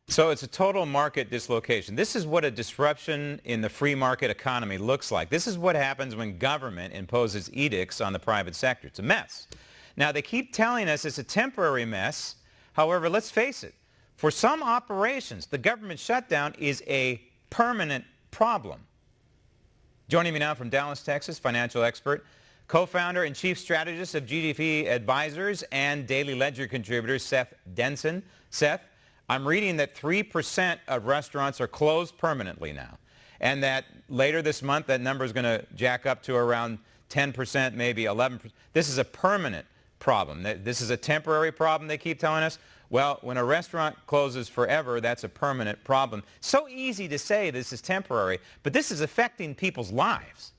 So it's a total market dislocation. This is what a disruption in the free market economy looks like. This is what happens when government imposes edicts on the private sector. It's a mess. Now, they keep telling us it's a temporary mess. However, let's face it, for some operations, the government shutdown is a permanent problem. Joining me now from Dallas, Texas, financial expert, co-founder and chief strategist of GDP Advisors and Daily Ledger contributor, Seth Denson. Seth, I'm reading that 3% of restaurants are closed permanently now, and that later this month that number is going to jack up to around 10%, maybe 11%. This is a permanent problem. This is a temporary problem, they keep telling us. Well, when a restaurant closes forever, that's a permanent problem. So easy to say this is temporary, but this is affecting people's lives.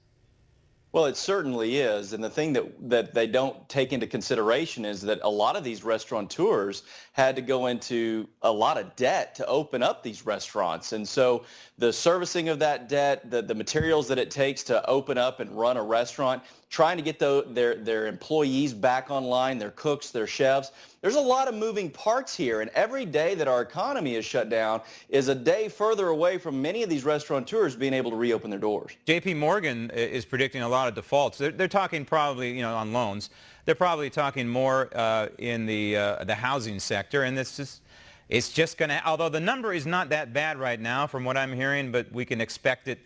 Well, it certainly is. And the thing that they don't take into consideration is that a lot of these restaurateurs had to go into a lot of debt to open up these restaurants. And so the servicing of that debt, the materials that it takes to open up and run a restaurant, trying to get their employees back online, their cooks, their chefs. There's a lot of moving parts here, and every day that our economy is shut down is a day further away from many of these restaurateurs being able to reopen their doors. JP Morgan is predicting a lot of defaults. They're talking probably, on loans. They're probably talking more in the housing sector, and it's just going to, although the number is not that bad right now from what I'm hearing, but we can expect it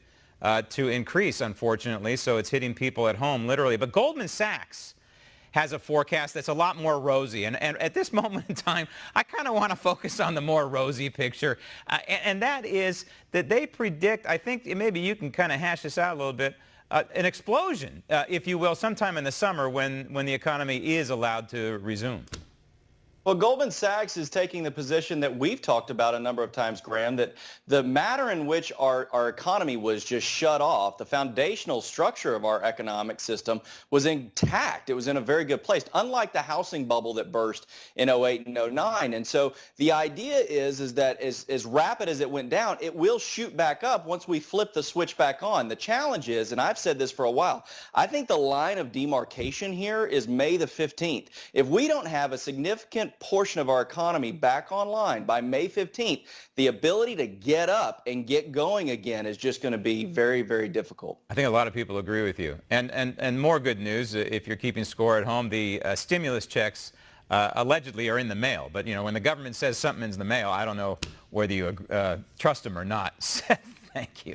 to increase, unfortunately, so it's hitting people at home, literally. But Goldman Sachs has a forecast that's a lot more rosy, and at this moment in time, I kind of want to focus on the more rosy picture, and that is that they predict, I think maybe you can kind of hash this out a little bit, an explosion, if you will, sometime in the summer when the economy is allowed to resume. Well, Goldman Sachs is taking the position that we've talked about a number of times, Graham, that the manner in which our economy was just shut off, the foundational structure of our economic system was intact. It was in a very good place, unlike the housing bubble that burst in 08 and 09. And so the idea is that as rapid as it went down, it will shoot back up once we flip the switch back on. The challenge is, and I've said this for a while, I think the line of demarcation here is May the 15th. If we don't have a significant portion of our economy back online by May 15th, the ability to get up and get going again is just going to be very, very difficult. I think a lot of people agree with you. And more good news, if you're keeping score at home, the stimulus checks allegedly are in the mail. But, when the government says something's in the mail, I don't know whether you trust them or not. Thank you.